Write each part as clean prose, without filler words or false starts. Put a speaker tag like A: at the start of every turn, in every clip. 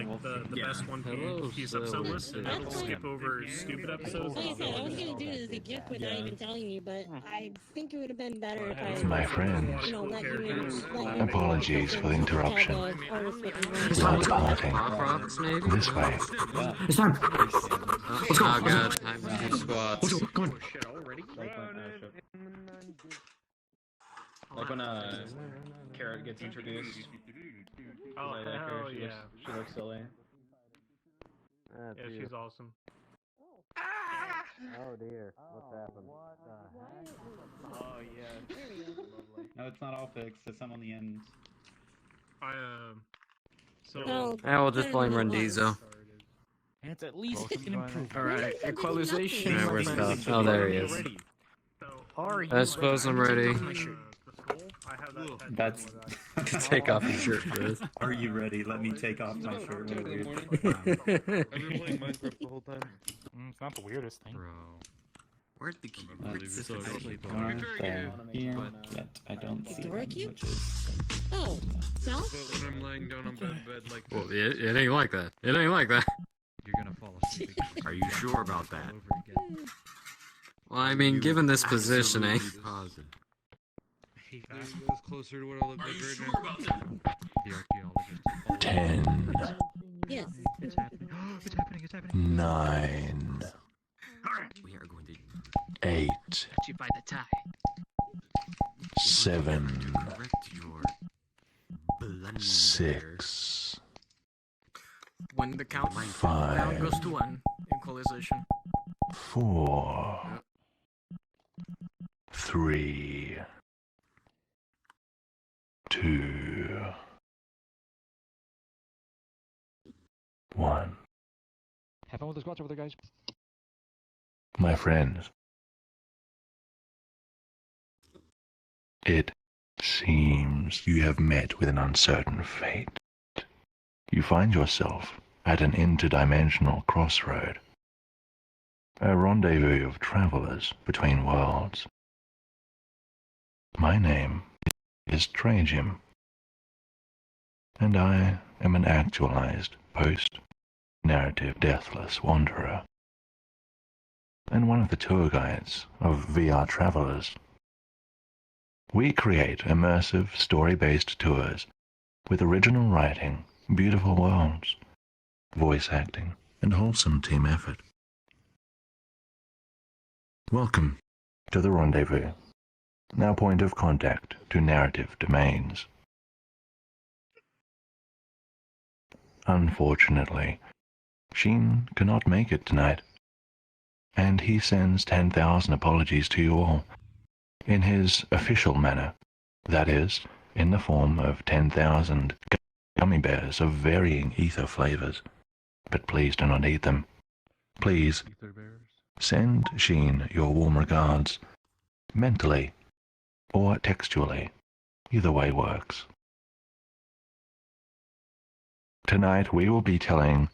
A: like the best One Piece episode list, and it'll skip over stupid episodes.
B: Like I said, I was gonna do this a gift without even telling you, but I think it would have been better if I,
C: My friends,
B: you know, let you in.
C: apologies for the interruption. We're parting this way.
D: It's time. Let's go.
E: Oh god, time to do squats.
D: Let's go. Come on.
F: Like when Carrot gets introduced.
A: Oh,
F: I like her.
A: hell yeah.
F: She looks silly.
A: Yeah, she's awesome.
G: Oh dear, what's happened?
A: Oh, yeah.
F: No, it's not all fixed. It's some on the end.
B: So,
E: I will just blame Rendizo.
G: It's at least an improvement.
A: Alright, equalization.
E: Alright, where's Scott? Oh, there he is. I suppose I'm ready.
F: That's.
E: Take off your shirt, Chris.
F: Are you ready? Let me take off my shirt.
G: I've been playing Minecraft the whole time.
H: It's not the weirdest thing.
E: Bro. Where'd the key?
F: Yet I don't see
B: Door
F: them,
B: key?
F: which is.
B: oh, no?
E: When I'm laying down on bed like. Well, it ain't like that. It ain't like that.
H: You're gonna fall asleep.
E: Are you sure about that? Well, I mean, given this positioning.
H: Hey, this is closer to what I look like right now. The archaeologist.
C: 10,
B: Yes.
H: It's happening. It's happening. It's happening.
C: 9,
E: We are going to
C: 8,
E: catch you by the tie.
C: 7,
E: Correct your blunder.
C: 6,
A: When the count down
C: 5,
A: goes to 1, equalization.
C: 4, 3, 2, 1.
H: Have fun with the squats over there, guys.
C: My friends, it seems you have met with an uncertain fate. You find yourself at an interdimensional crossroad, a rendezvous of travelers between worlds. My name is Trajim, and I am an actualized post-narrative deathless wanderer, and one of the tour guides of VRTravellers. We create immersive, story-based tours with original writing, beautiful worlds, voice acting, and wholesome team effort. Welcome to the rendezvous, now point of contact to narrative domains. Unfortunately, Sheen cannot make it tonight, and he sends 10,000 apologies to you all, in his official manner, that is, in the form of 10,000 gummy bears of varying ether flavors. But please do not eat them. Please send Sheen your warm regards, mentally or textually. Either way works. Tonight we will be telling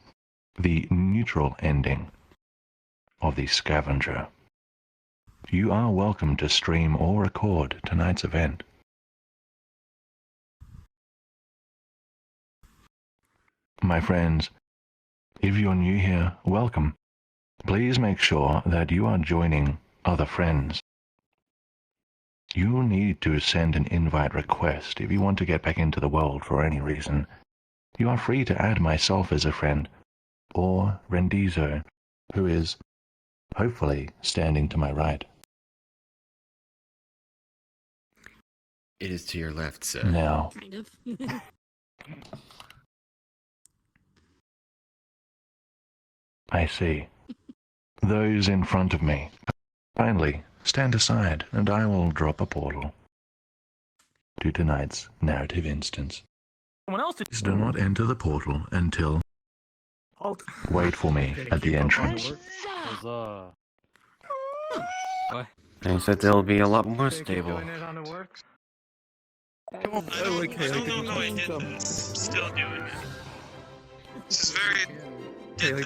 C: the neutral ending of the Scavenger. You are welcome to stream or record tonight's event. My friends, if you're new here, welcome. Please make sure that you are joining other friends. You need to send an invite request if you want to get back into the world for any reason. You are free to add myself as a friend, or Rendizo, who is, hopefully, standing to my right.
E: It is to your left, sir.
C: Now,
B: Kind of.
C: I see. Those in front of me, kindly stand aside, and I will drop a portal to tonight's narrative instance.
A: Someone else
C: Please do not enter the portal until... Wait for me at the entrance.
E: I said they'll be a lot more stable.
A: No, I didn't. Still doing it. This is very...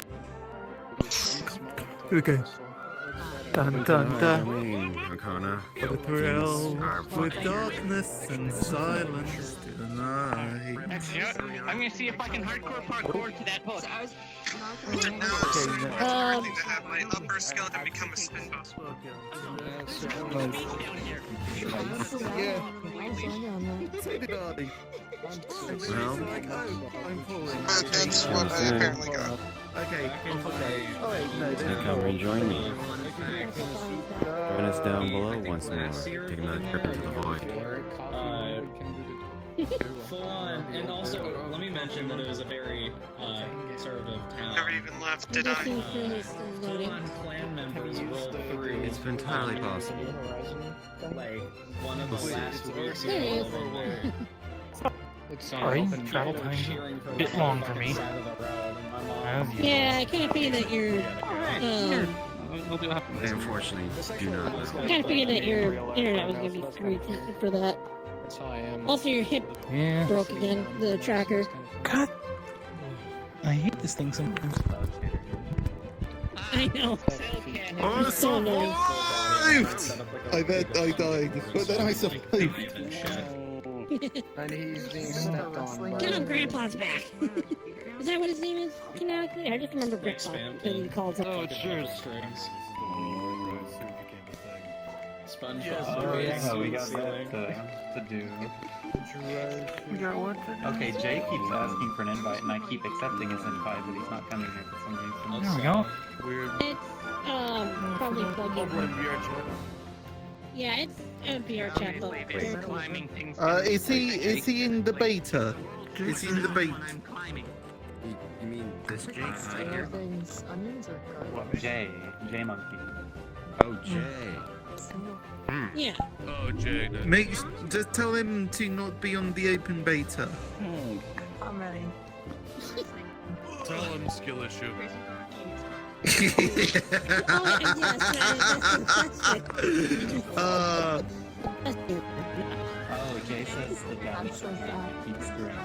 E: Okay. Dun dun dun. corner.
H: The thrill with darkness and silence tonight.
I: I'm gonna see if I can hardcore parkour to that hook.
A: But now I'm starting to have my upper skeleton become a spin bus.
E: Well,
A: That's what I apparently got.
H: Okay.
E: so come rejoin me. Join us down below once more. Take another trip into the void.
J: Full on, and also let me mention that it was a very conservative town.
A: Never even left, did I?
J: Full-on clan members rolled through.
E: It's entirely possible.
J: Like one of the last weeks.
K: Sorry, travel time's a bit long for me.
B: Yeah, I kind of figured that you're.
E: I unfortunately do not know.
B: I kind of figured that your internet was gonna be screwed for that.
K: That's how I am.
B: Also, your hip broke again. The tracker.
K: God, I hate this thing sometimes.
B: I know.
H: I
B: It's so annoying.
H: survived! I bet I died, but then I survived.
K: And he's being stepped on.
B: Get on Grandpa's back. Is that what his name is? Canonically? I just remember Grandpa that he calls him.
K: Oh, it sure is.
F: Oh yeah, we got that to do. Okay, Jay keeps asking for an invite, and I keep accepting his invite, but he's not coming here for some reason.
K: There we go.
B: It's probably plug-in. Yeah, it's a VRChat, but very cool.
H: Is he in the beta? Is he in the beta?
E: You mean this Jake's right here?
F: Jay Monkey.
E: Oh, Jay.
B: Yeah.
G: Oh, Jay.
H: Just tell him to not be on the open beta.
B: I'm ready.
G: Tell him skill issue.
B: Oh, yes,
F: Oh, Jay says the guy keeps screwing.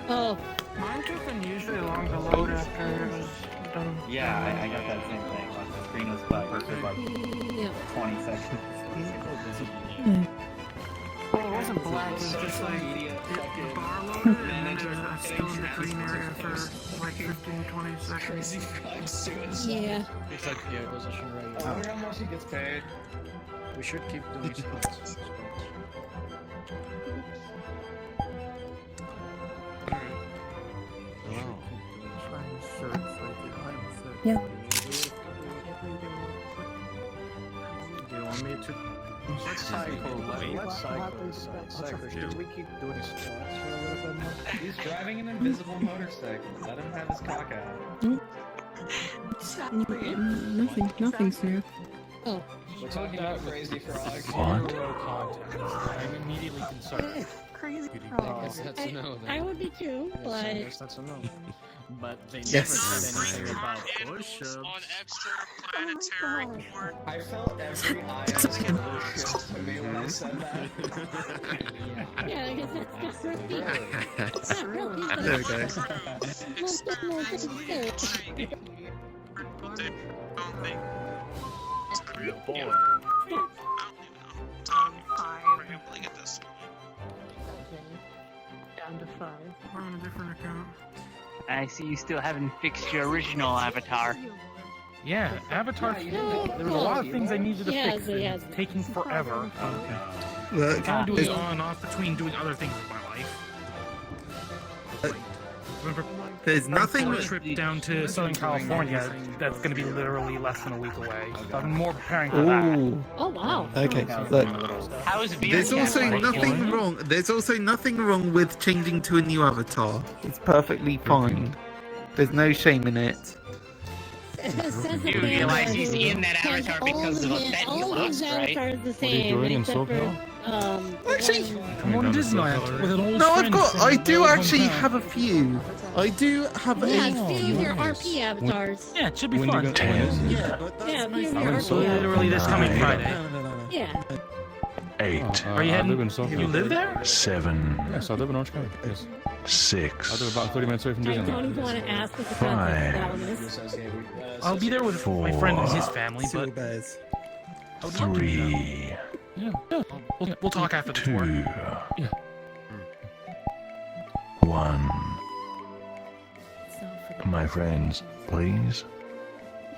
B: Oh.
K: Mine took unusually long to load after it was done.
F: Yeah, I got that same thing. Like the screen was black for like 20 seconds.
K: Well, it wasn't black, it was just like it bar loaded and then it was still in the green area for like 15-20 seconds.
B: Yeah.
K: It's like, yeah, position right. I wonder how much he gets paid. We should keep doing spots.
B: Yeah.
K: Do you want me to? Let's cycle. Let's cycle. Should we keep doing spots for a little bit more?
J: He's driving an invisible motorcycle. Let him have his cock out.
B: Nothing, sir. Oh.
J: We're talking about crazy frogs.
C: What?
K: I'm immediately concerned.
B: Crazy
K: That's a no.
B: I would be too, but.
K: Yes, that's a no. But they never
H: Yes.
K: said anything about
A: Animals on extra planetary court.
J: I felt every eye on this little shit to me when I said that.
B: Yeah, because that's just It's not real people.
H: There we go.
B: Most people think
A: Don't think. It's a real boy. I don't even know. I'm rambling at this point.
B: down to 5.
K: We're on a different account.
I: I see you still haven't fixed your original avatar.
K: Yeah, Avatar. There was a lot of things I needed to fix. It's taking forever.
H: Look,
K: I'm doing on and off between doing other things with my life. Remember,
H: there's nothing.
K: a trip down to Southern California. That's going to be literally less than a week away. So I've been more preparing for that.
B: Oh wow.
H: Okay, look.
I: How's
H: There's also nothing wrong. There's also nothing wrong with changing to a new avatar. It's perfectly fine. There's no shame in it.
I: You realize he's in that avatar because of a bet he lost, right?
B: The same, except for,
H: Actually,
K: I'm on Disneyland with an old
H: no,
K: friend
H: I
K: from
H: do
K: my
H: actually
K: hometown.
H: have a few. I do have
B: yeah,
H: a
B: few of your RP avatars.
K: Yeah, it should be fun.
C: 10,
B: Yeah, a few of your RP
K: Literally this coming Friday.
B: Yeah.
C: 8,
K: Are you heading? You live there?
C: 7,
L: Yes, I live in Orange County. Yes.
C: 6,
L: I live about 30 minutes away from
B: I don't
L: Disneyland.
B: even want to ask what the
C: 5,
B: context of that one is.
K: I'll be there with my friend and his family, but
L: I would love to do that.
C: 3,
L: Yeah. We'll talk after the
C: 2,
L: tour. Yeah.
C: 1. My friends, please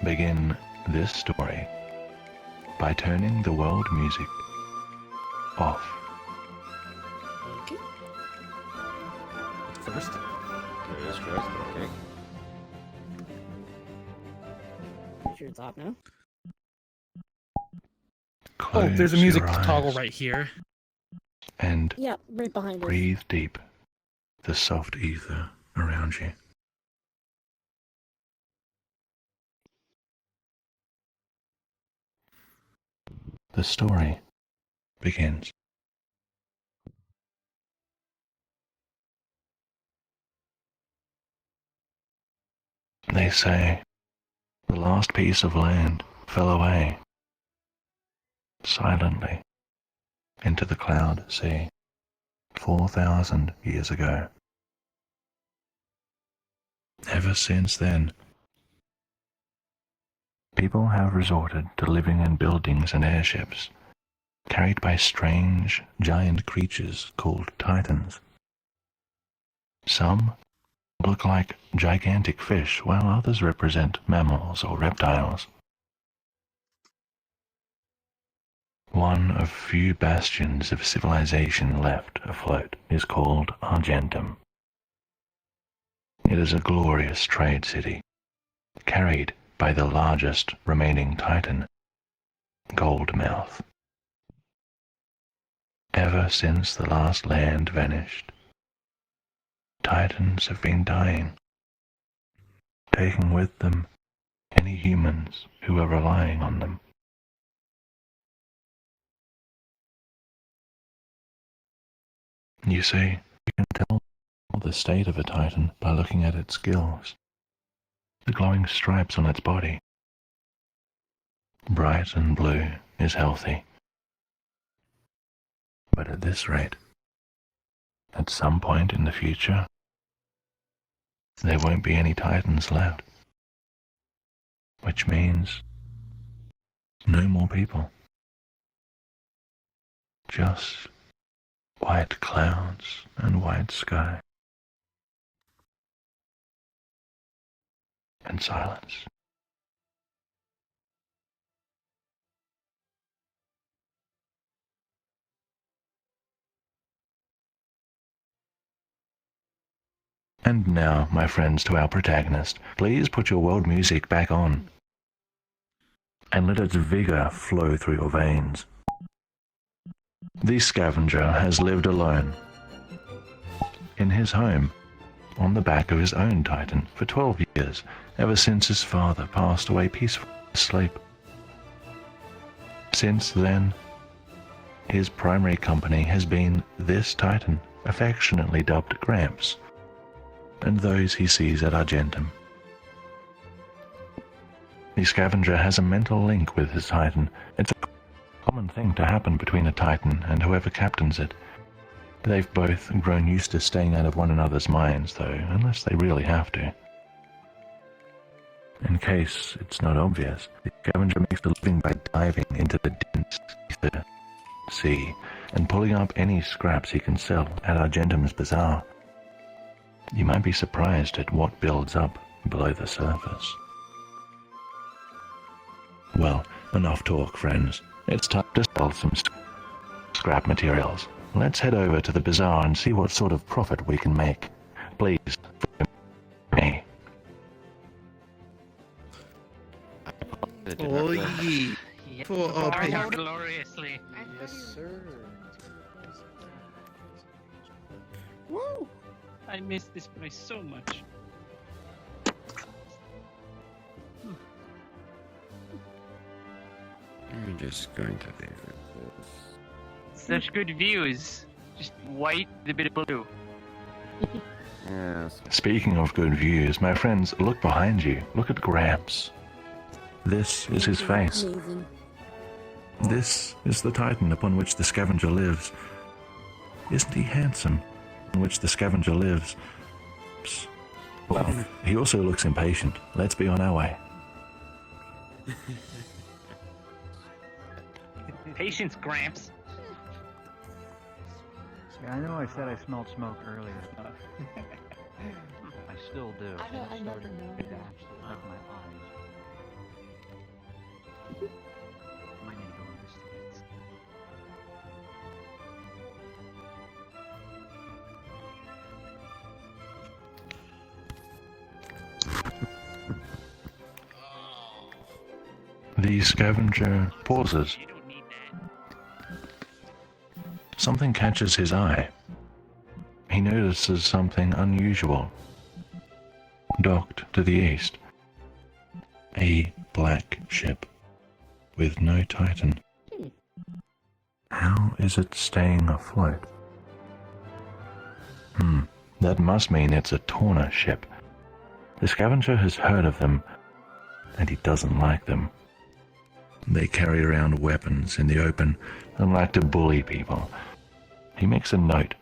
C: begin this story by turning the world music off.
E: First. It is first, okay.
B: Sure it's off now.
C: Close
L: There's a music
C: your eyes
L: toggle right here.
C: and
B: Yeah, right behind us.
C: breathe deep the soft ether around you. The story begins. They say the last piece of land fell away silently into the cloud sea 4,000 years ago. Ever since then, people have resorted to living in buildings and airships carried by strange, giant creatures called titans. Some look like gigantic fish, while others represent mammals or reptiles. One of few bastions of civilization left afloat is called Argentum. It is a glorious trade city, carried by the largest remaining titan, Goldmouth. Ever since the last land vanished, titans have been dying, taking with them any humans who are relying on them. You see, you can tell the state of a titan by looking at its gills, the glowing stripes on its body. Bright and blue is healthy. But at this rate, at some point in the future, there won't be any titans left. Which means no more people. Just white clouds and white sky. And silence. And now, my friends, to our protagonist. Please put your world music back on. And let its vigor flow through your veins. The Scavenger has lived alone. In his home, on the back of his own Titan, for 12 years, ever since his father passed away peacefully asleep. Since then, his primary company has been this Titan, affectionately dubbed Gramps, and those he sees at Argentum. The Scavenger has a mental link with his Titan. It's a common thing to happen between a Titan and whoever captains it. They've both grown used to staying out of one another's minds, though, unless they really have to. In case it's not obvious, the Scavenger makes a living by diving into the dense ether sea and pulling up any scraps he can sell at Argentum's bazaar. You might be surprised at what builds up below the surface. Well, enough talk, friends. It's time to sell some scrap materials. Let's head over to the bazaar and see what sort of profit we can make. Please, me.
H: Oh, yeah. For our patron.
A: Gloriously.
F: Yes, sir.
A: Woo! I miss this place so much.
E: I'm just going to leave it.
A: Such good views. Just white with a bit of blue.
E: Yes.
C: Speaking of good views, my friends, look behind you. Look at Gramps. This is his face.
B: Amazing.
C: This is the Titan upon which the Scavenger lives. Isn't he handsome? On which the Scavenger lives. Psst. Well, he also looks impatient. Let's be on our way.
F: Patience, Gramps.
M: Yeah, I know I said I smelled smoke earlier. I still do.
B: I
M: It's
B: never
M: starting
B: know.
M: to affect my eyes. Might need to go investigate.
C: The scavenger pauses.
A: You don't need that.
C: Something catches his eye. He notices something unusual. Docked to the east. A black ship with no Titan. How is it staying afloat? That must mean it's a Tawna ship. The scavenger has heard of them, and he doesn't like them. They carry around weapons in the open and like to bully people. He makes a note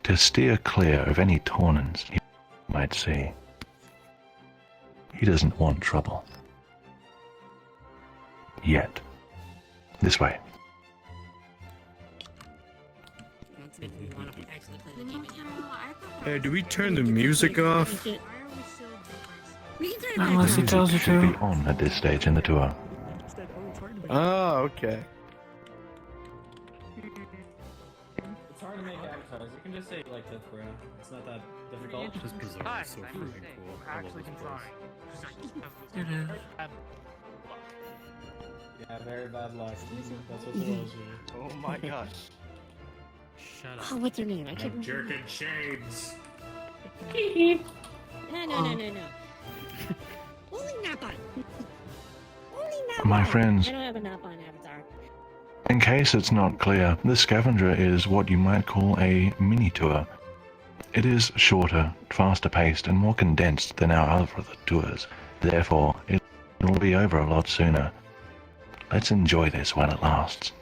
C: to steer clear of any Tawnans he might see. He doesn't want trouble. Yet. This way.
L: Hey, do we turn the music off?
B: We can turn it
K: Unless he
C: Music
K: tells you
C: should
K: to.
C: be on at this stage in the tour.
L: Oh, okay.
J: It's hard to make avatars. You can just say like this, bro. It's not that difficult.
E: Just bizarre. So freaking cool. I love this place.
K: It is.
J: Yeah, very bad luck. That's what it was.
G: Oh my gosh.
L: Shut up.
B: Oh, what's her name? I can't remember.
J: Jerkin shades.
B: No. Only Napon. Only Napon.
C: My friends,
B: I don't have a Napon avatar.
C: in case it's not clear, the Scavenger is what you might call a mini-tour. It is shorter, faster paced, and more condensed than our other tours. Therefore, it will be over a lot sooner. Let's enjoy this while it lasts.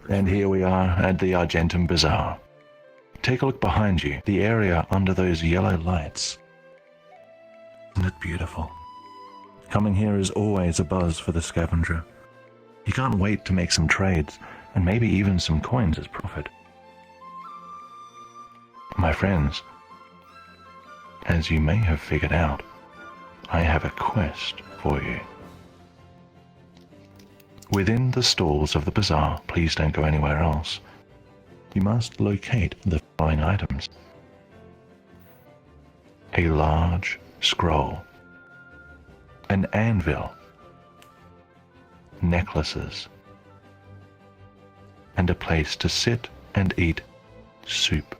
C: And here we are at the Argentum Bazaar. Take a look behind you, the area under those yellow lights. Isn't it beautiful? Coming here is always a buzz for the Scavenger. You can't wait to make some trades, and maybe even some coins as profit. My friends, as you may have figured out, I have a quest for you. Within the stalls of the bazaar, please don't go anywhere else. You must locate the following items. A large scroll, an anvil, necklaces, and a place to sit and eat soup.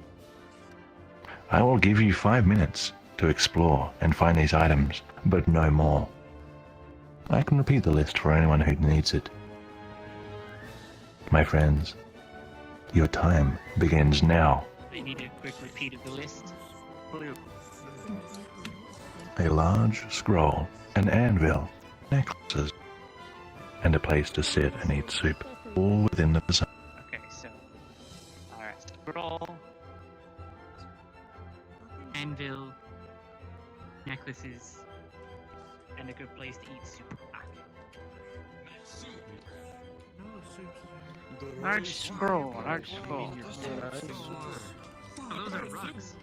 C: I will give you 5 minutes to explore and find these items, but no more. I can repeat the list for anyone who needs it. My friends, your time begins now.
A: I need a quick repeat of the list.
C: A large scroll, an anvil, necklaces, and a place to sit and eat soup, all within the bazaar.
A: Okay, so. Alright, scroll. Anvil. Necklaces. And a good place to eat soup. Large scroll, large scroll. Oh, those are rugs?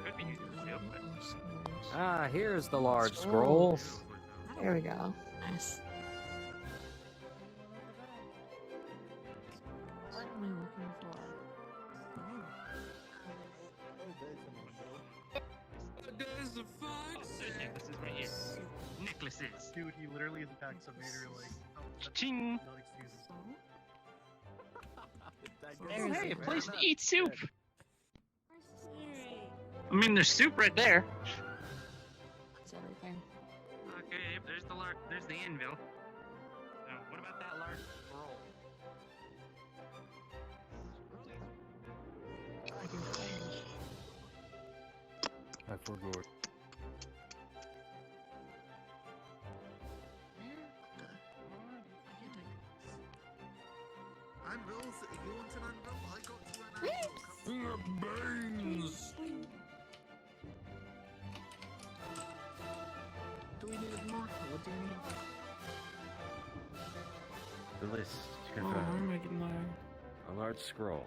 A: Could be used as soup, but...
N: Ah, here's the large scroll.
B: There we go. Nice. What am I looking for?
A: There's necklaces right here. Necklaces.
G: Dude, he literally is attacking some Vader like.
A: Ching!
G: Not excuses.
A: Oh, hey, a place to eat soup! I mean, there's soup right there.
B: That's everything.
A: Okay, there's the anvil. What about that large scroll?
E: I forgot.
H: Anvils, you want an anvil? I got you an anvil.
K: Beans.
H: Do we need more? What do you need?
E: The list to
K: Oh,
E: confirm.
K: I'm making my...
E: A large scroll,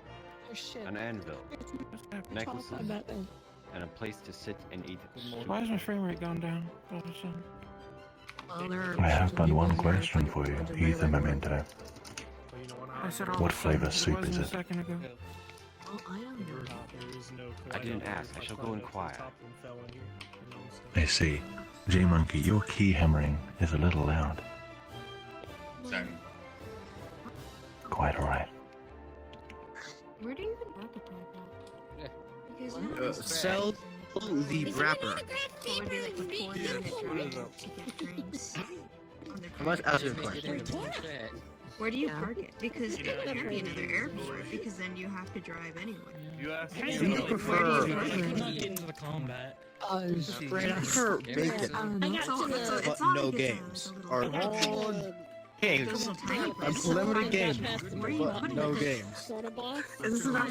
B: Oh shit.
E: an anvil, necklaces,
B: About that.
E: and a place to sit and eat.
K: Why is my frame rate going down? All of a sudden?
B: Well, there are
C: I have but
B: people
C: one
B: in here
C: question for you,
B: bunch of
C: Ether
B: melee
C: Memento.
K: I said all
C: What
K: of a sudden.
C: flavor soup
K: It
C: is
K: wasn't
C: it?
K: a second ago.
B: Well, I don't know.
E: I didn't ask. I shall go inquire.
C: I see. G-Monkey, your key hammering is a little loud.
A: Sorry.
C: Quite alright.
B: Where do you even market that? Because you know,
H: Sell the wrapper. I must ask you a question.
I: Where do you park it? Because it can't be another airport, because then you have to drive anyway.
G: You asked
K: Do
G: me.
K: you prefer...
J: Not get into the combat.
H: Straight up for bacon.
I: But
L: no games. Or games. Unlimited games, but no games.
B: Soda boss.
I: This is not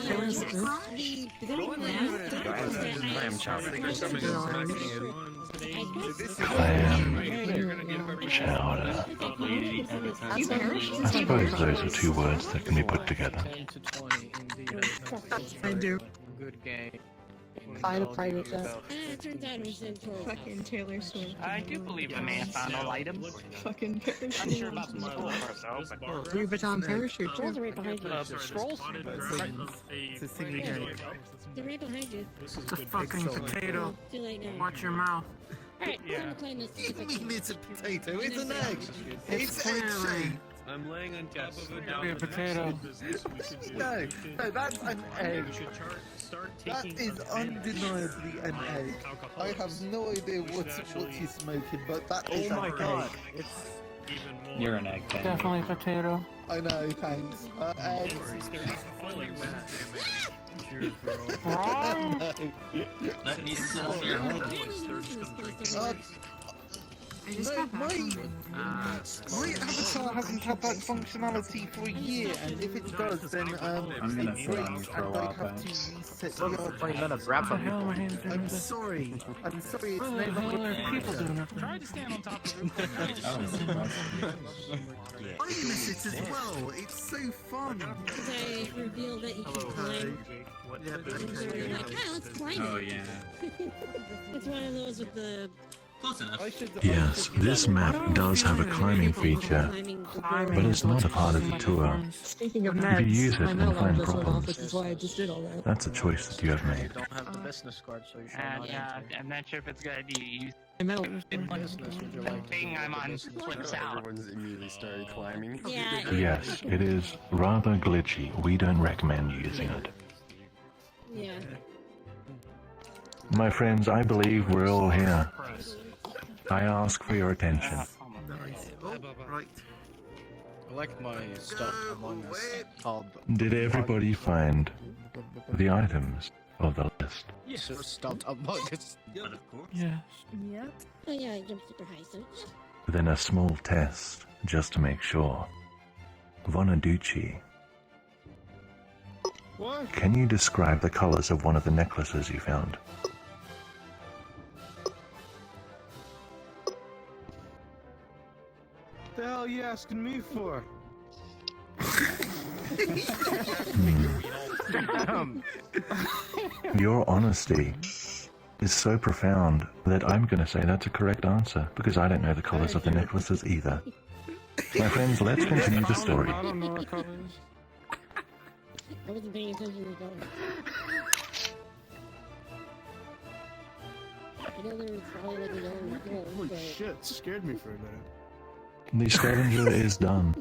E: Lamb chowder.
C: Clam chowder. I suppose those are two words that can be put together.
H: I do.
L: Good game.
B: Find a private jet. It turns out it was in total.
I: fucking Taylor Swift.
F: I do believe I may have found all items.
I: Fucking Taylor Swift.
F: I'm sure about the small part though, but...
B: Louis Vuitton parachute. Scrolls are right behind you.
J: Scrolls?
H: It's a singing game.
B: They're right behind you.
K: It's a fucking potato.
B: Too late now.
K: Watch your mouth.
B: Alright, I'm gonna claim this.
H: What do you mean it's a potato? It's an egg. It's
K: clearly-
H: egg-shaped.
G: I'm laying on top of a
K: Be a potato.
H: No, that's an egg. That is undeniably an egg. I have no idea what you're smoking, but that is an egg.
F: You're an egg then.
K: Definitely a potato.
H: I know, thanks. Eggs.
A: Let me sell your
I: I just got back from
H: My avatar hasn't had that functionality for a year, and if it does, then
F: I'm gonna sit on you for a while,
H: I have to reset
L: Look,
H: the
L: 20 minutes.
K: What the hell am I doing
H: I'm
K: this?
H: sorry. I'm sorry. It's
K: What
H: no
K: the hell
H: longer
K: are people doing up there?
J: Try to stand on top of it.
H: I miss it as well. It's so fun.
B: Because I revealed that you can climb.
H: Yeah, but
B: And so you're like, ah, let's climb
F: Oh
B: it.
F: yeah.
B: It's one of those with the
A: close enough.
C: Yes, this map does have a climbing feature,
B: climbing.
C: but it's not a part of the tour.
B: Speaking of
C: If you use it
B: I
C: and
B: know
C: find
B: this one off,
C: problems,
B: which is why I just did all that.
C: that's a choice that you have made.
L: You don't have the business card, so you should not
F: Yeah,
L: enter.
F: I'm not sure if it's a good idea. You
B: I know.
L: Business, would you like to
F: thing
L: do
F: I'm on
L: business?
F: flips out.
E: Everyone's immediately started climbing.
B: Yeah.
C: Yes, it is rather glitchy. We don't recommend using it.
B: Yeah.
C: My friends, I believe we're all here. I ask for your attention.
H: Nice. Oh, right.
L: I like my stuff among us called
C: Did everybody find the items of the list?
L: stuff among us.
A: But of course.
K: Yes.
I: Yep.
B: Oh yeah, I jumped super high, so.
C: Then a small test, just to make sure. Vonaducci,
L: What?
C: can you describe the colors of one of the necklaces you found?
L: The hell are you asking me for? Damn.
C: Your honesty is so profound that I'm going to say that's a correct answer, because I don't know the colors of the necklaces either. My friends, let's continue the story.
K: I don't know what colors.
B: I wasn't paying attention to the color. I know there was probably like a yellow and gold,
L: Holy
B: but
L: shit, scared me for a minute.
C: The scavenger is done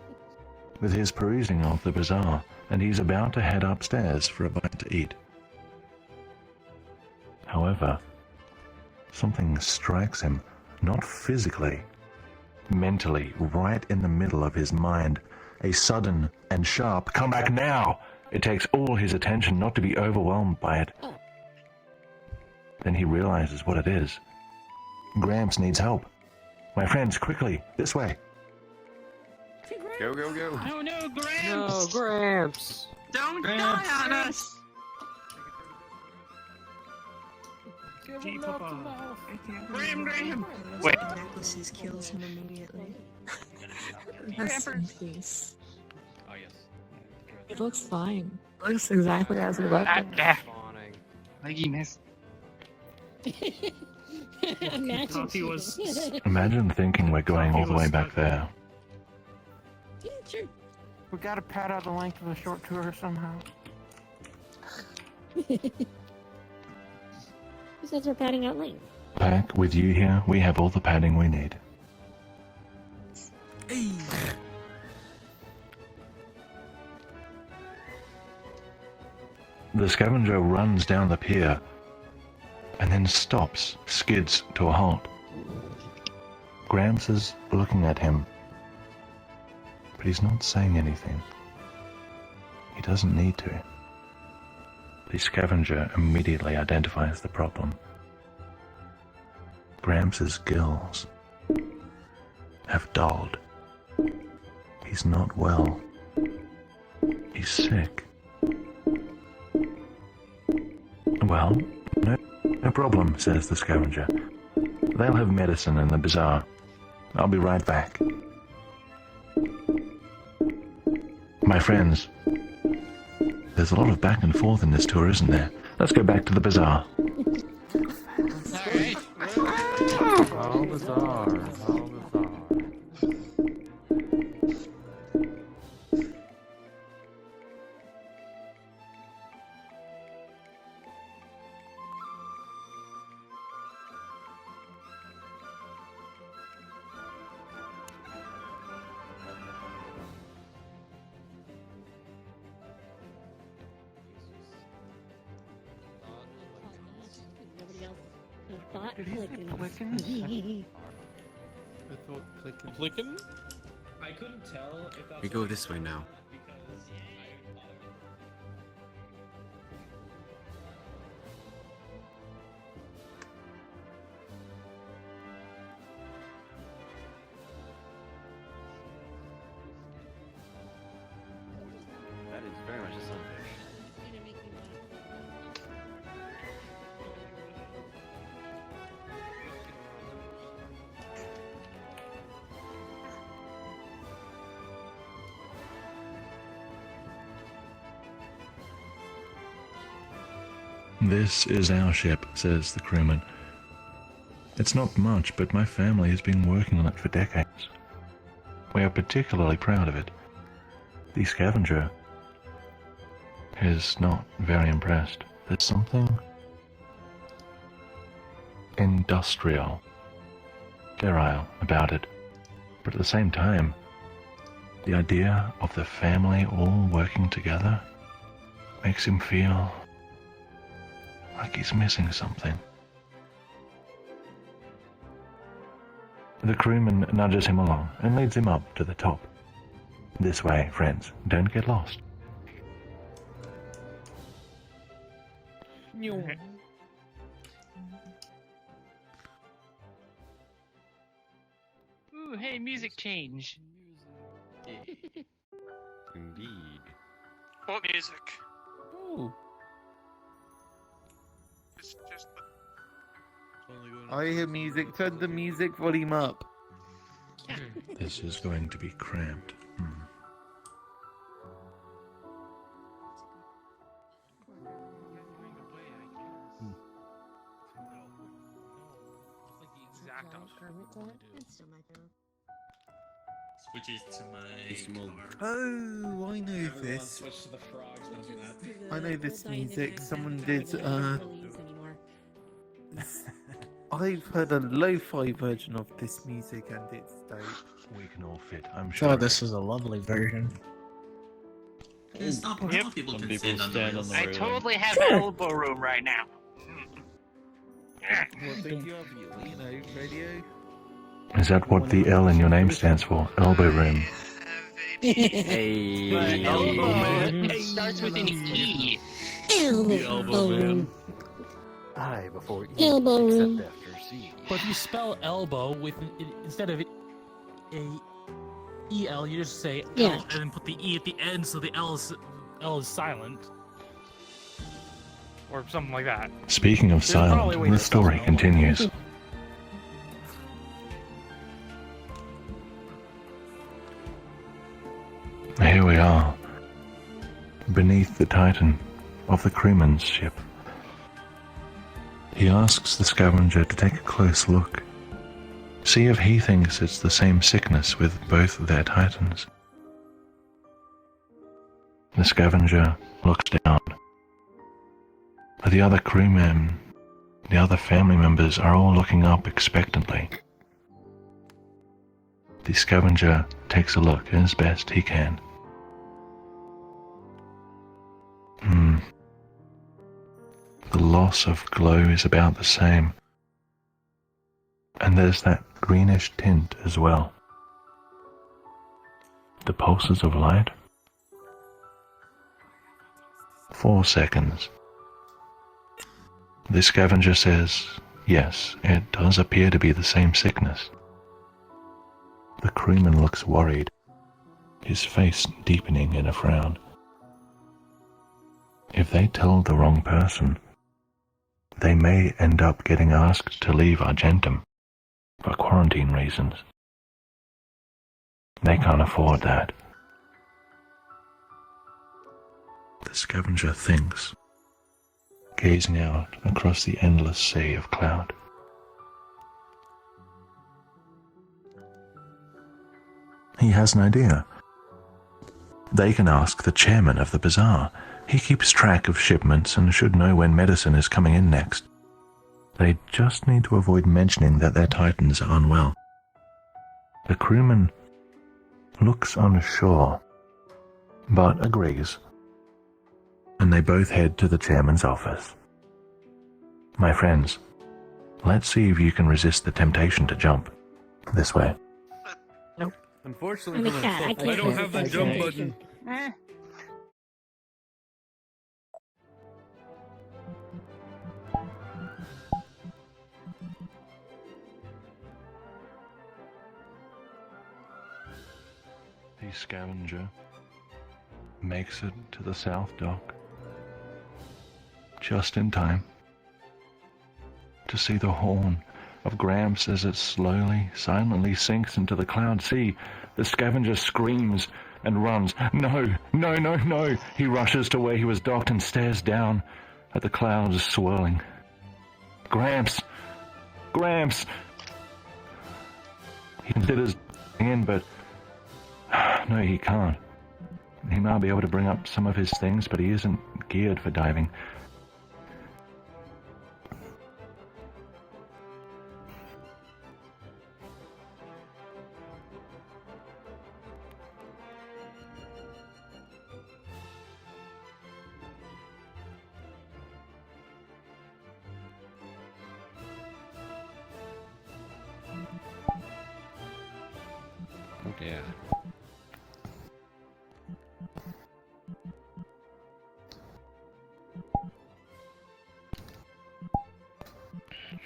C: with his perusing of the bazaar, and he's about to head upstairs for a bite to eat. However, something strikes him, not physically, mentally, right in the middle of his mind. A sudden and sharp, "Come back now!" It takes all his attention not to be overwhelmed by it. Then he realizes what it is. Gramps needs help. My friends, quickly, this way.
E: Go, go, go.
F: Oh no, Gramps!
N: No, Gramps!
F: Don't die on us! Graham! Wait.
I: The necklaces kills him immediately. Rest in peace.
K: It looks fine. It looks exactly as we left it.
F: Legginess.
B: Imagine.
C: Imagine thinking we're going all the way back there.
B: Sure.
K: We gotta pad out the length of the short tour somehow.
B: Who says we're padding out length?
C: Pack, with you here, we have all the padding we need. The Scavenger runs down the pier and then stops, skids to a halt. Gramps is looking at him, but he's not saying anything. He doesn't need to. The Scavenger immediately identifies the problem. Gramps' gills have dulled. He's not well. He's sick. Well, no problem, says the Scavenger. They'll have medicine in the bazaar. I'll be right back. My friends, there's a lot of back and forth in this tour, isn't there? Let's go back to the bazaar.
A: Alright.
N: How bizarre. How bizarre.
B: Nobody else has thought
K: Did he say
B: clicking.
H: I thought clicking.
G: Clicking?
J: I couldn't tell if that's
E: We go this way now.
J: because I thought of it.
E: That is very much a sunfish.
C: This is our ship, says the crewman. It's not much, but my family has been working on it for decades. We are particularly proud of it. The Scavenger is not very impressed. There's something industrial, sterile about it. But at the same time, the idea of the family all working together makes him feel like he's missing something. The crewman nudges him along and leads him up to the top. This way, friends. Don't get lost.
A: Ooh, hey, music change.
E: Indeed.
A: What music?
G: Ooh.
A: It's just
H: I hear music. Turn the music volume up.
C: This is going to be cramped.
A: exact opposite.
J: Switches to my
H: Oh, I know
J: Everyone
H: this.
J: switch to the frogs, don't do that.
H: I know this music. Someone did. I've heard a lo-fi version of this music, and it's dope.
C: We can all fit, I'm
L: I
C: sure.
L: thought this was a lovely version.
J: It's not
A: Yep.
J: what people
G: Some
J: can
G: people
J: stand on the
G: stand on
J: rails.
G: the
A: I
G: railing.
A: totally have elbow room right now.
H: What don't you have? You know, radio.
C: Is that what the L in your name stands for? Elbow room.
E: Hey.
A: Elbow man. It starts with an E.
B: Elbow room.
M: I before E,
B: Elbow room.
M: except after C.
O: But if you spell elbow with instead of a EL, you just say
B: Yeah.
O: L and then put the E at the end so the L is silent. Or something like that.
C: Speaking of
O: There's probably a
C: silent,
O: way
C: the
O: to spell
C: story
O: silent.
C: continues. Here we are. beneath the Titan of the crewman's ship. He asks the Scavenger to take a close look, see if he thinks it's the same sickness with both their Titans. The Scavenger looks down. The other crewmen, the other family members are all looking up expectantly. The Scavenger takes a look as best he can. The loss of glow is about the same. And there's that greenish tint as well. The pulses of light? 4 seconds. The Scavenger says, yes, it does appear to be the same sickness. The crewman looks worried, his face deepening in a frown. If they tell the wrong person, they may end up getting asked to leave Argentum for quarantine reasons. They can't afford that. The Scavenger thinks, gazing out across the endless sea of cloud. He has an idea. They can ask the chairman of the bazaar. He keeps track of shipments and should know when medicine is coming in next. They just need to avoid mentioning that their Titans are unwell. The crewman looks unsure, but agrees, and they both head to the chairman's office. My friends, let's see if you can resist the temptation to jump. This way.
B: Nope.
G: Unfortunately,
B: I'm a cat. I can't
G: I don't have the jump button.
C: The Scavenger makes it to the south dock just in time to see the horn of Gramps as it slowly, silently sinks into the cloud sea. The Scavenger screams and runs. No, no, no, no! He rushes to where he was docked and stares down at the clouds swirling. Gramps! Gramps! He considers in, but no, he can't. He might be able to bring up some of his things, but he isn't geared for diving.
E: Oh dear.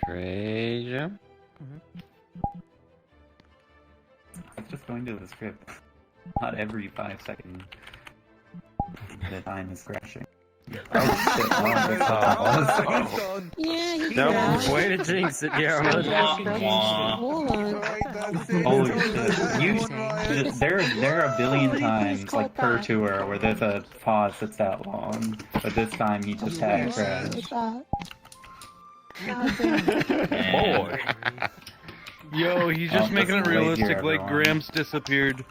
E: Treasure?
F: It's just going to the script. Not every 5 seconds. The time is crashing. Oh shit,
B: Yeah, you
E: No,
B: can.
E: way to jinx it,
B: Hold on.
F: Holy shit. There are a billion times, like per tour, where there's a pause that's that long. But this time he just had a crash.
G: Boy. Yo, he's just making it realistic, like Gramps disappeared.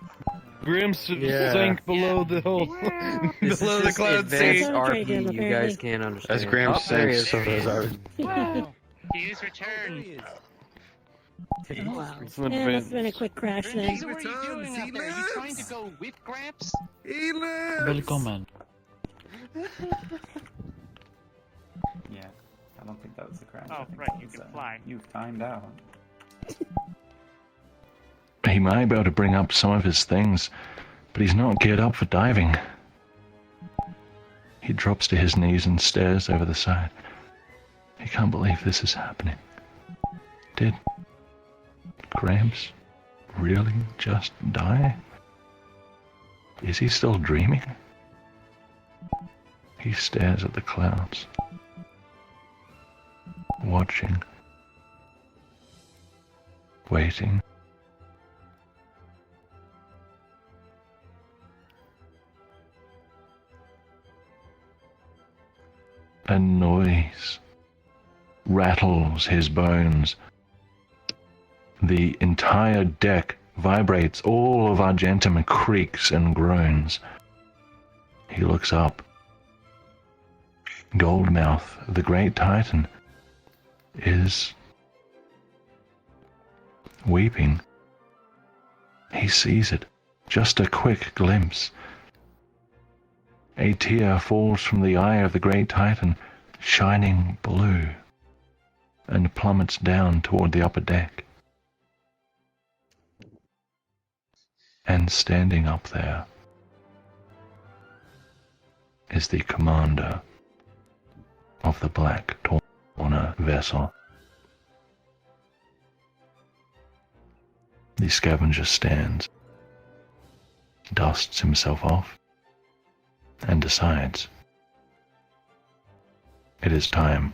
G: Gramps sank below the whole, below the cloud sea.
E: RP, you guys can't understand.
N: As Gramps sank, so does our...
A: Wow. He's returned.
B: Wow.
G: It's an
B: Yeah, that's
G: advance.
B: been a quick crash then.
A: What are you doing out there? Are you trying to go with Gramps?
G: He lives!
O: Welcome.
F: Yeah, I don't think that was the crash.
A: Oh,
F: I think
A: right,
F: that
A: you
F: was,
A: can fly.
F: You've timed out.
C: He might be able to bring up some of his things, but he's not geared up for diving. He drops to his knees and stares over the side. He can't believe this is happening. Did Gramps really just die? Is he still dreaming? He stares at the clouds, watching, waiting. A noise rattles his bones. The entire deck vibrates. All of Argentum creaks and groans. He looks up. Goldmouth, the great titan, is weeping. He sees it. Just a quick glimpse. A tear falls from the eye of the great titan, shining blue, and plummets down toward the upper deck. And standing up there is the commander of the Black Tawna vessel. The Scavenger stands, dusts himself off, and decides it is time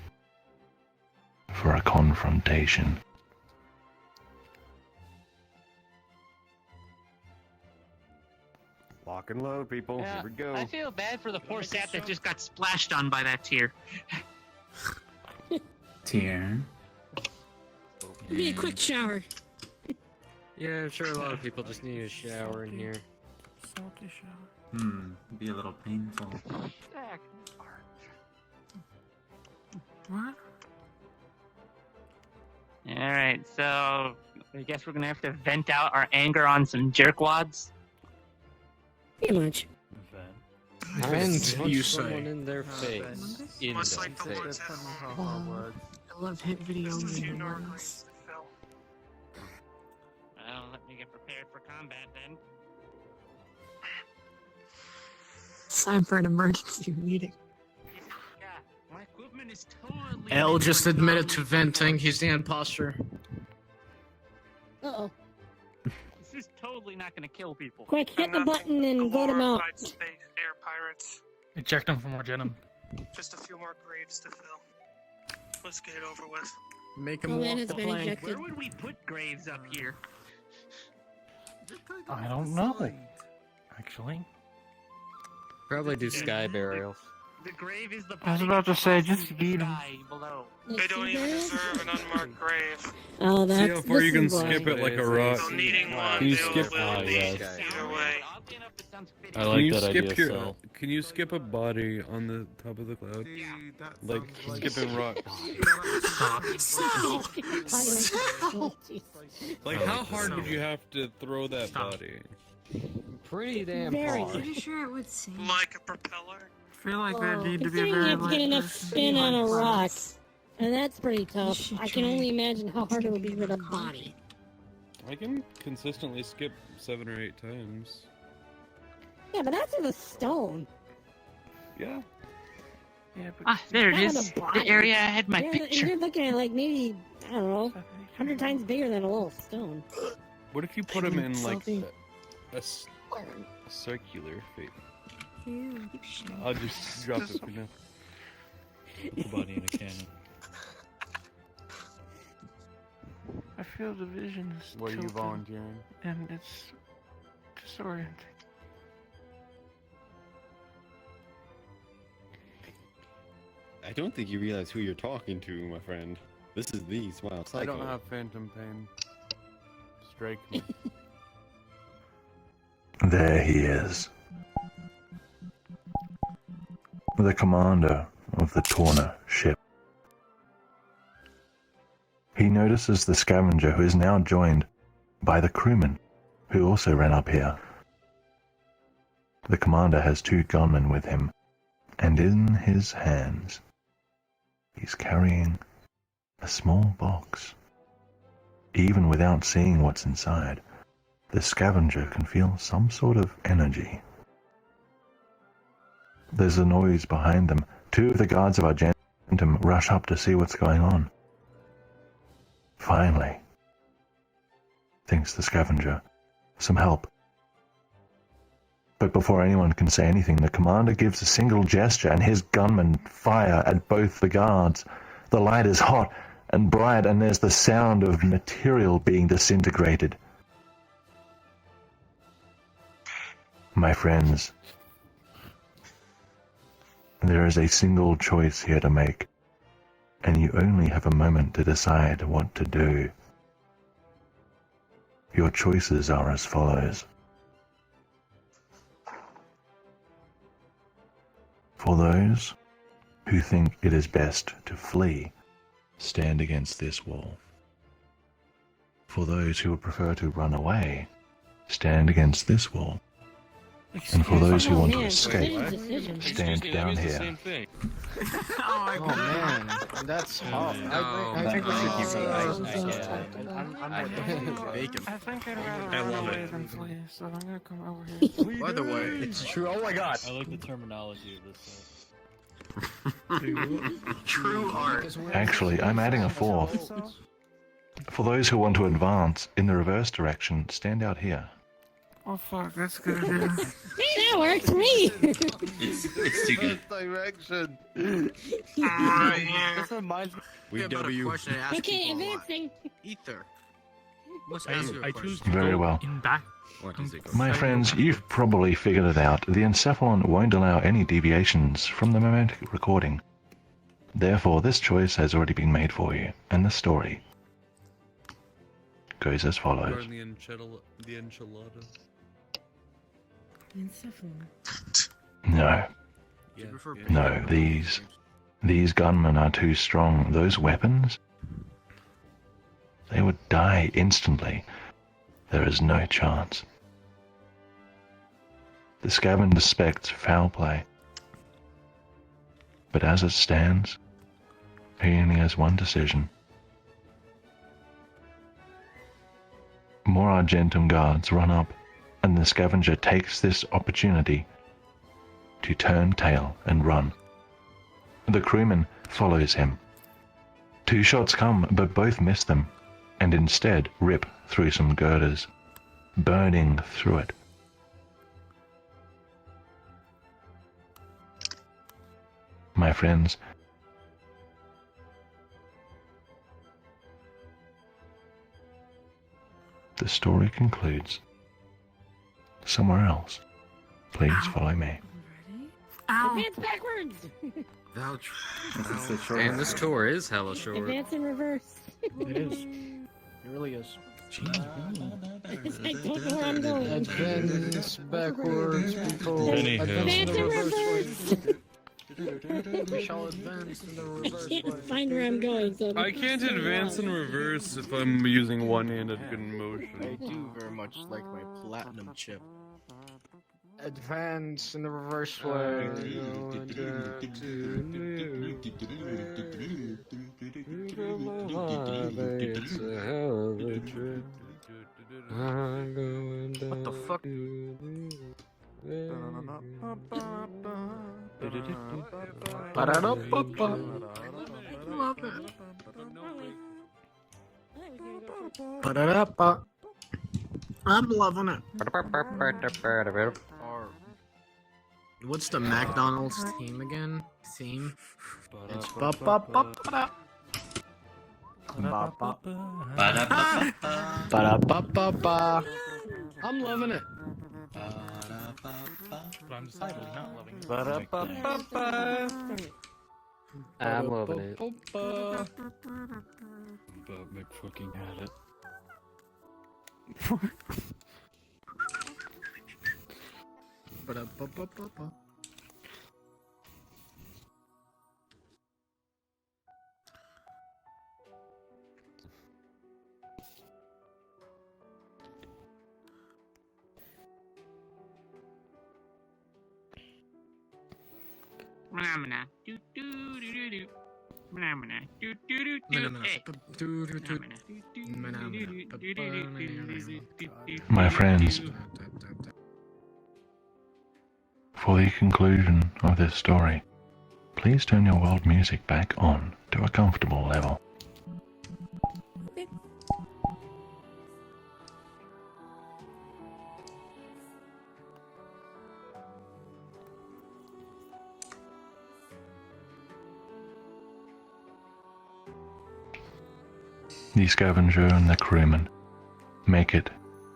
C: for a confrontation.
E: Lock and load, people.
I: Yeah,
E: Here we go.
I: I feel bad for the poor sap that just got splashed on by that tear.
P: Tear.
B: Be a quick shower.
Q: Yeah, I'm sure a lot of people just need a shower in here.
K: Salty shower.
P: Be a little painful.
K: What?
I: Alright, so I guess we're gonna have to vent out our anger on some jerkwads.
B: Pretty much.
Q: Vent,
K: you
Q: someone
K: say.
Q: in their face. In
A: Most
Q: their
A: like the
Q: face.
A: ones that
K: I love hit video
A: Just a few
K: game
A: Nord
K: ones.
A: grades that fell.
I: Well, let me get prepared for combat then.
K: It's time for an emergency meeting.
I: Yeah, my equipment is totally...
Q: L just admitted to venting. He's the imposter.
B: Uh-oh.
I: This is totally not gonna kill people.
B: Quick, hit the button and vote him out.
A: Glorified space air pirates.
O: Eject him from Argentum.
A: Just a few more graves to fill. Let's get it over with.
Q: Make
B: Oh,
Q: him
B: man,
Q: walk
B: it's
Q: the
B: been
Q: plank.
B: ejected.
I: Where would we put graves up here?
O: I don't know. Actually.
Q: Probably do sky burials.
I: The grave is the
L: I was
I: body
L: about to
I: that
L: say,
I: falls
L: just
I: into the
L: eat 'em.
I: sky below.
A: They don't even deserve an unmarked grave.
B: Oh,
G: See
B: that's
G: how far you can
B: this is why.
G: skip it like a rock.
A: So needing one,
G: Can you
A: they'll
G: skip?
A: will be
Q: yes.
A: either way.
E: I like that
G: skip
E: idea,
G: your,
E: so.
G: Can you skip a body on the top of the cloud? Like skipping rocks. Like how hard would you have to throw that body?
Q: Pretty damn
B: Very.
Q: hard.
K: Pretty sure it would sink.
A: Like a propeller.
K: I feel like that'd need to be a
B: Considering you
K: very
B: have to get
K: light
B: enough
K: person.
B: spin on a rock,
K: Class.
B: and that's pretty tough.
K: should
B: I can
K: try.
B: only imagine how hard it would be with a body.
G: I can consistently skip 7 or 8 times.
B: Yeah, but that's with a stone.
G: Yeah.
K: Yeah, but
I: Ah, there it
B: Not
I: is.
B: with a
I: The
B: body.
I: area I had my
B: You're,
I: picture.
B: you're looking at like maybe, I don't know, 100 times bigger than a little stone.
G: What if you put him in like
K: Something.
G: a circular fate?
K: Ew.
G: I'll just drop it for now.
E: Put the body in a cannon.
K: I feel the vision is
G: What are you
K: tilted,
G: volunteering?
K: and it's disorienting.
E: I don't think you realize who you're talking to, my friend. This is the Smile Psycho.
G: I don't have phantom pain. Strike me.
C: There he is. The commander of the Tawna ship. He notices the Scavenger, who is now joined by the crewman, who also ran up here. The commander has 2 gunmen with him, and in his hands he's carrying a small box. Even without seeing what's inside, the Scavenger can feel some sort of energy. There's a noise behind them. 2 of the guards of Argentum rush up to see what's going on. Finally, thinks the Scavenger, some help. But before anyone can say anything, the commander gives a single gesture and his gunmen fire at both the guards. The light is hot and bright, and there's the sound of material being disintegrated. My friends, There is a single choice here to make, and you only have a moment to decide what to do. Your choices are as follows. For those who think it is best to flee, stand against this wall. For those who would prefer to run away, stand against this wall. And for those who want to escape, stand down here.
Q: Oh man, that's hard. I think we should keep it. I'm bacon.
K: I think I'd rather
Q: I
K: run
Q: love
K: away
Q: it.
K: than flee, so I'm gonna come over here.
Q: By the way, it's true. Oh my god.
R: I like the terminology of this.
Q: True art.
C: Actually, I'm adding a fourth. For those who want to advance in the reverse direction, stand out here.
K: Oh fuck, that's a good idea.
B: Hey, that works for me!
H: It's too good. Direction.
Q: This reminds me. We
I: about a question I ask
B: Okay,
I: people a lot.
B: advancing.
I: Ether. Must ask you a question.
C: Very well.
I: What is it?
C: My friends, you've probably figured it out. The encephalon won't allow any deviations from the momentic recording. Therefore, this choice has already been made for you, and the story goes as follows.
G: The enchilada.
C: No. No, these gunmen are too strong. Those weapons, they would die instantly. There is no chance. The Scavenger suspects foul play. But as it stands, he only has one decision. More Argentum guards run up, and the Scavenger takes this opportunity to turn tail and run. The crewman follows him. 2 shots come, but both miss them, and instead rip through some girders, burning through it. My friends, the story concludes somewhere else. Please follow me.
B: Advance backwards!
Q: Vouch.
I: And this tour is hella short.
B: Advance in reverse.
Q: It is. It really is.
B: I don't know where I'm going.
G: Advance backwards, people.
B: Advance in reverse!
Q: We shall advance in the
B: I
Q: reverse
B: can't
Q: way.
B: find where I'm going, so...
G: I can't advance in reverse if I'm using one-handed motion.
Q: I do very much like my platinum chip. Advance in the reverse way. What the fuck? I'm loving it. What's the McDonald's theme again? Theme? It's ba ba ba ba ba ba ba ba ba ba. I'm loving it.
O: But I'm decidedly not loving it.
Q: I'm loving it.
R: But McFucking had it.
Q: Ba-da-ba-ba-ba-ba.
I: Manamana. Do do do do do. Manamana. Do do do do.
C: My friends, for the conclusion of this story, please turn your world music back on to a comfortable level. The Scavenger and the crewman make it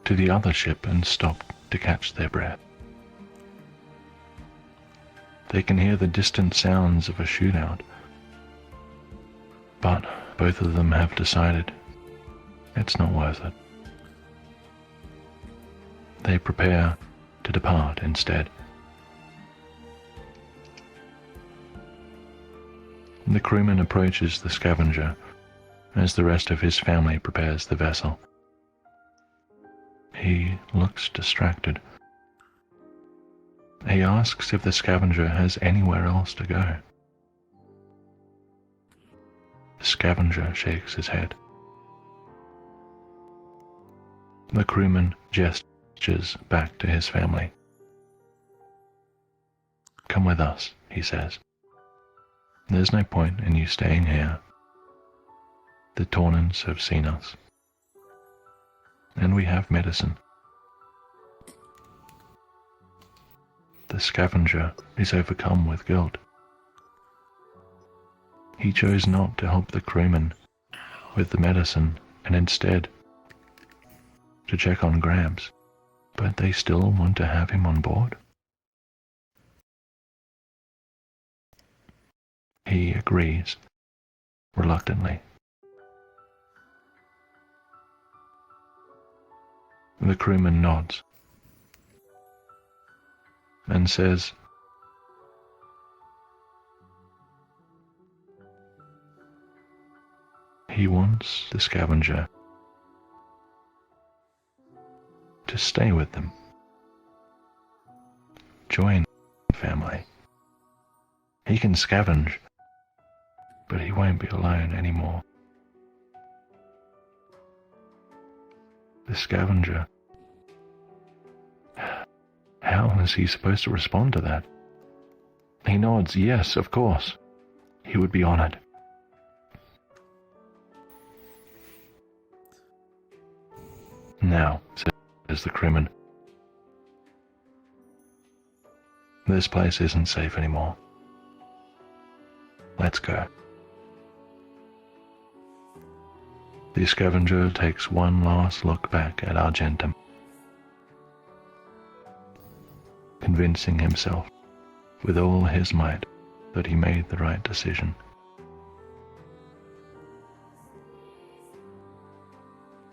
C: to the other ship and stop to catch their breath. They can hear the distant sounds of a shootout. But both of them have decided it's not worth it. They prepare to depart instead. The crewman approaches the Scavenger as the rest of his family prepares the vessel. He looks distracted. He asks if the Scavenger has anywhere else to go. The Scavenger shakes his head. The crewman gestures back to his family. "Come with us," he says. "There's no point in you staying here. The Tornans have seen us. And we have medicine." The Scavenger is overcome with guilt. He chose not to help the crewman with the medicine and instead to check on Gramps, but they still want to have him on board. He agrees, reluctantly. The crewman nods and says, he wants the Scavenger to stay with them. Join the family. He can scavenge, but he won't be alone anymore. The Scavenger. How is he supposed to respond to that? He nods, yes, of course. He would be honored. "Now," says the crewman, "this place isn't safe anymore. Let's go." The Scavenger takes one last look back at Argentum, convincing himself with all his might that he made the right decision.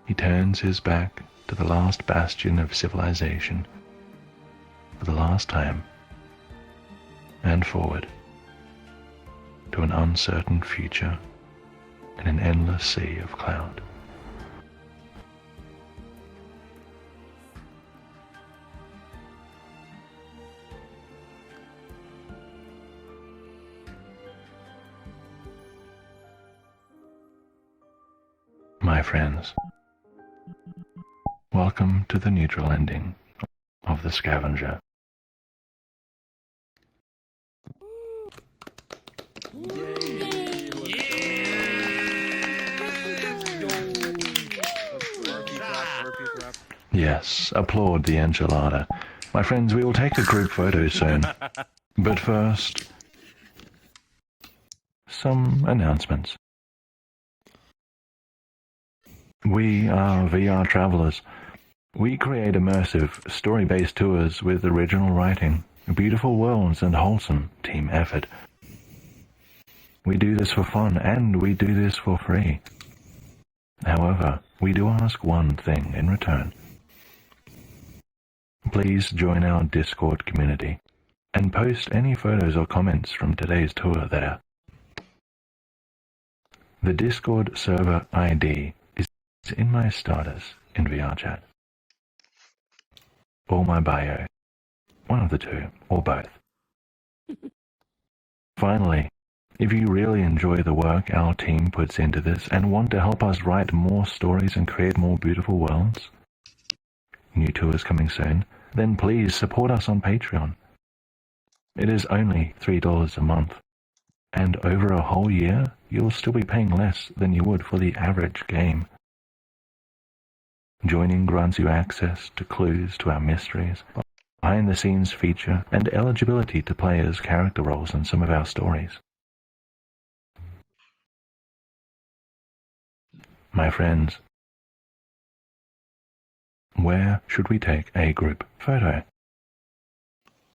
C: He turns his back to the last bastion of civilization for the last time, and forward to an uncertain future in an endless sea of cloud. My friends, welcome to the neutral ending of the Scavenger. Yes, applaud the enchilada. My friends, we will take a group photo soon. But first, some announcements. We are VRTravellers. We create immersive, story-based tours with original writing, beautiful worlds, and wholesome team effort. We do this for fun, and we do this for free. However, we do ask one thing in return. Please join our Discord community and post any photos or comments from today's tour there. The Discord server ID is in my status in VRChat, or my bio, one of the two, or both. Finally, if you really enjoy the work our team puts into this and want to help us write more stories and create more beautiful worlds, new tours coming soon, then please support us on Patreon. It is only $3 a month, and over a whole year, you'll still be paying less than you would for the average game. Joining grants you access to clues to our mysteries, behind-the-scenes feature, and eligibility to play as character roles in some of our stories. My friends, where should we take a group photo?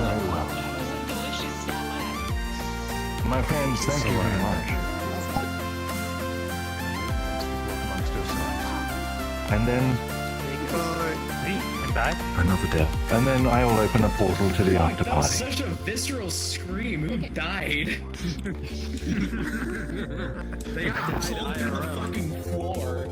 C: Very well. My friends, thank you very much. And then
R: I'm back.
C: another death. And then I will open a portal to the after
J: That was
C: party.
J: such a visceral scream. Who died? They died on the fucking floor.